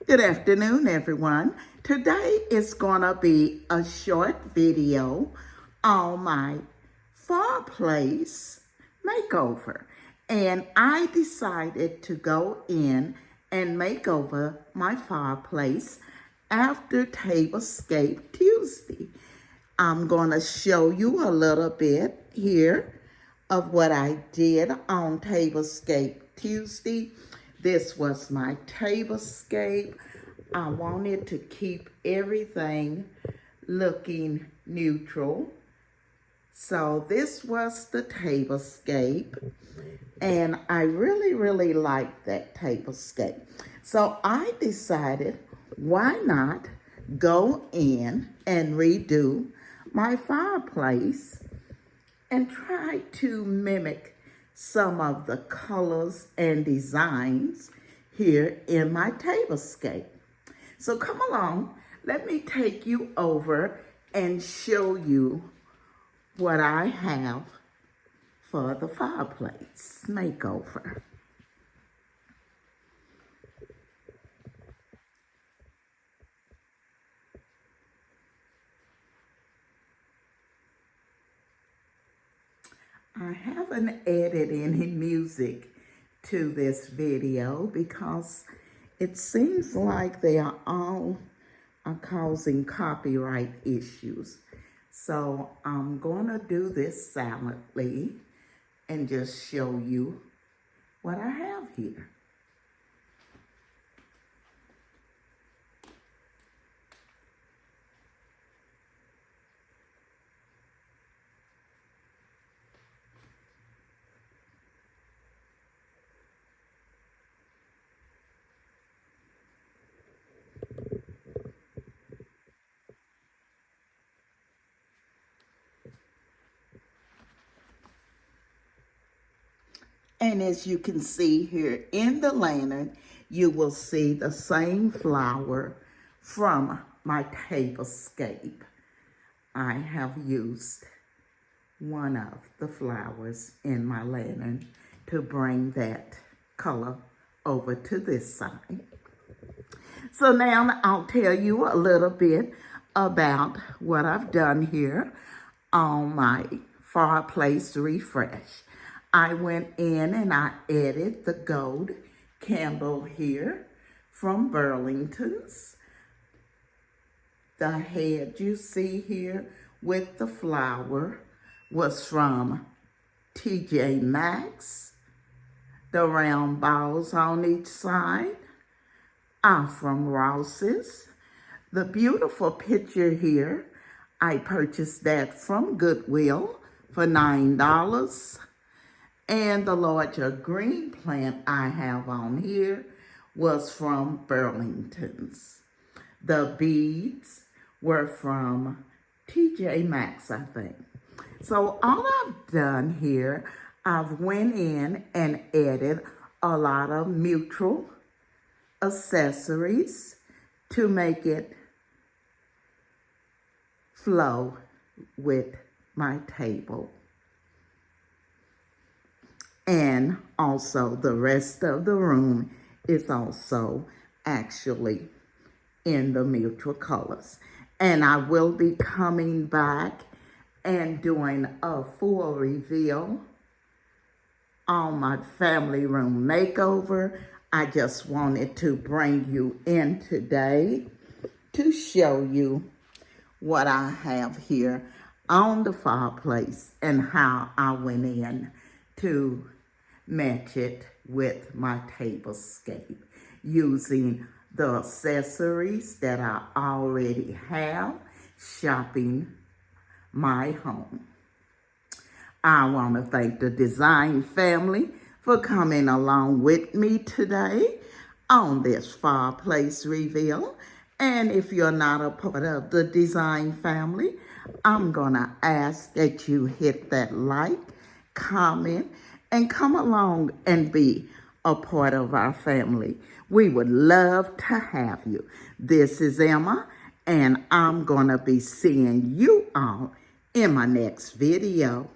Good afternoon, everyone. Today is going to be a short video on my fireplace makeover. And I decided to go in and make over my fireplace after Tablescape Tuesday. I'm going to show you a little bit here of what I did on Tablescape Tuesday. This was my tablescape. I wanted to keep everything looking neutral. So this was the tablescape, and I really liked that tablescape. So I decided, why not go in and redo my fireplace and try to mimic some of the colors and designs here in my tablescape. So come along, let me take you over and show you what I have for the fireplace makeover. I haven't added any music to this video because it seems like they are all causing copyright issues. So I'm going to do this silently and just show you what I have here. And as you can see here in the lantern, you will see the same flower from my tablescape. I have used one of the flowers in my lantern to bring that color over to this side. So now I'll tell you a little bit about what I've done here on my fireplace refresh. I went in and I added the gold candle here from Burlington's. The head you see here with the flower was from TJ Maxx. The round balls on each side are from Ross's. The beautiful picture here, I purchased that from Goodwill for $9. And the larger green plant I have on here was from Burlington's. The beads were from TJ Maxx, I think. So all I've done here, I've went in and added a lot of neutral accessories to make it flow with my table. And also the rest of the room is also actually in the neutral colors. And I will be coming back and doing a full reveal on my family room makeover. I just wanted to bring you in today to show you what I have here on the fireplace and how I went in to match it with my tablescape using the accessories that I already have shopping my home. I want to thank the design family for coming along with me today on this fireplace reveal. And if you're not a part of the design family, I'm going to ask that you hit that like, comment, and come along and be a part of our family. We would love to have you. This is Emma, and I'm going to be seeing you all in my next video.